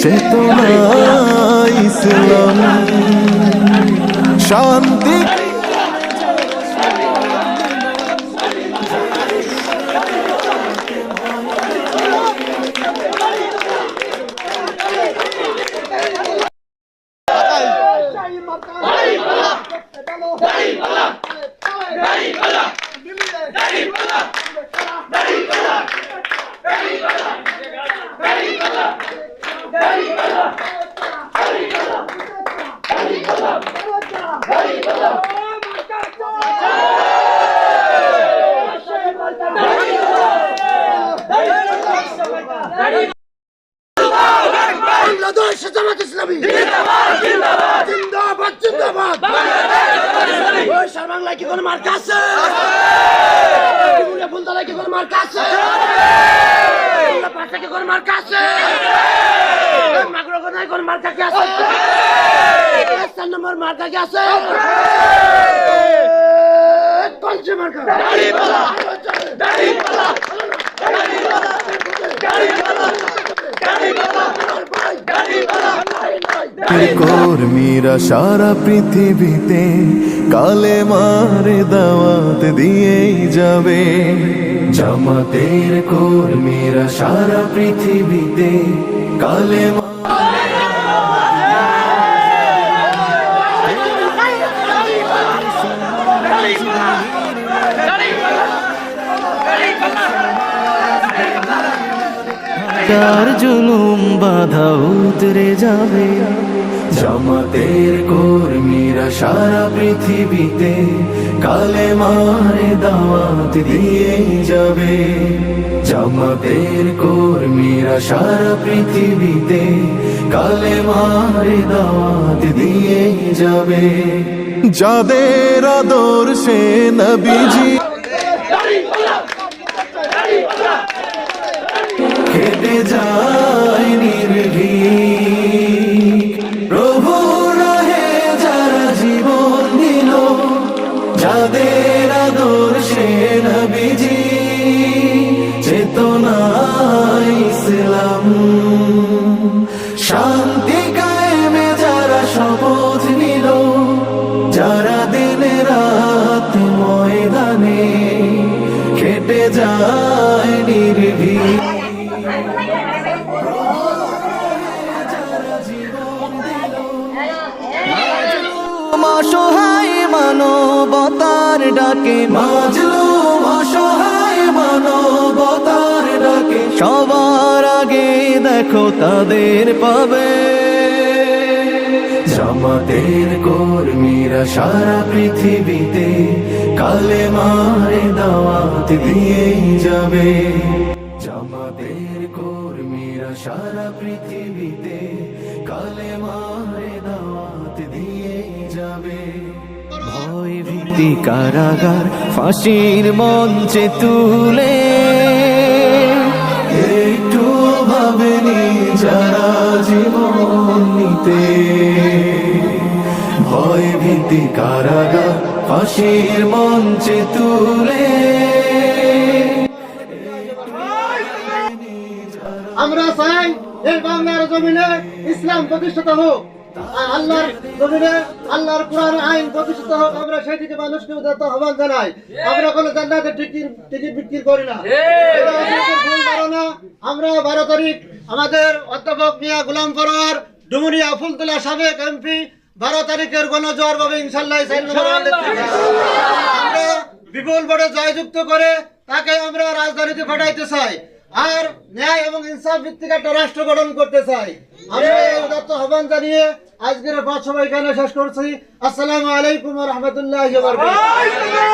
চেতনা ইসলাম শান্তি বাংলায় কি কোনো মার্কা আছে? ফুলতলায় কি কোনো মার্কা আছে? পাশে কি কোনো মার্কা আছে? মাগরগোনায় কোনো মার্কা কি আছে? 4 নম্বর মার্কা কি আছে? কলসি মার্কা। দাড়িপাল্লা দাড়িপাল্লা দাড়িপাল্লা দাড়িপাল্লা দাড়িপাল্লা কর্মীরা সারা পৃথিবীতে কালেমার দাওয়াত দিয়েই যাবে। জামাতের কর্মীরা সারা পৃথিবীতে কালেমা তার জুলুম বাধা উতরে যাবে। জামাতের কর্মীরা সারা পৃথিবীতে কালেমার দাওয়াত দিয়ে যাবে। জামাতের কর্মীরা সারা পৃথিবীতে কালেমার দাওয়াত দিয়ে যাবে। যাদের আদর্শে নবীজি কেটে যায় নির্ভীক, প্রভু রাহে যারা জীবন দিল, যাদের আদর্শে নবীজি চেতনা ইসলাম, শান্তি কায়েমে যারা শপথ নিল, যারা দিনে রাত ময়দানে কেটে যায় নির্ভীক। অসহায় মানবতার ডাকে, মাজলুম অসহায় মানবতার ডাকে, সবার আগে দেখো তাদের পাবে। জামাতের কর্মীরা সারা পৃথিবীতে কালেমার দাওয়াত দিয়ে যাবে। জামাতের কর্মীরা সারা পৃথিবীতে কালেমার দাওয়াত দিয়ে যাবে। ভয় ভীতি কারাগার ফাঁসির মঞ্চে তুলে একটু ভাবেনি যারা জীবন নিতে। ভয় ভীতি কারাগার ফাঁসির মঞ্চে তুলে আমরা চাই এই বাংলার জমিনে ইসলাম প্রতিষ্ঠিত হোক, আল্লাহর জমিনে আল্লাহর কোরআন আইন প্রতিষ্ঠিত হোক। আমরা সেই দিকে মানুষকে আহ্বান জানাই। আমরা কোনো জান্নাতের টিকিট বিক্রি করি না। আমরা 12 তারিখ আমাদের অধ্যাপক মিয়া গোলাম পরোয়ার, ডুমুরিয়া ফুলতলা সাবেক এমপি 12 তারিখের গণজোয়ার ভাবে ইনশাআল্লাহ আমরা বিপুল ভোটে জয়যুক্ত করে তাকে আমরা রাজধানীতে পাঠাইতে চাই, আর ন্যায় এবং ইনসাফ ভিত্তিক একটা রাষ্ট্র গঠন করতে চাই। আমরা এই উদাত্ত আহ্বান জানিয়ে আজকের পাঠ সভা এখানে শেষ করছি। আসসালামু আলাইকুম ওয়া রাহমাতুল্লাহি ওয়া বারাকাতুহু।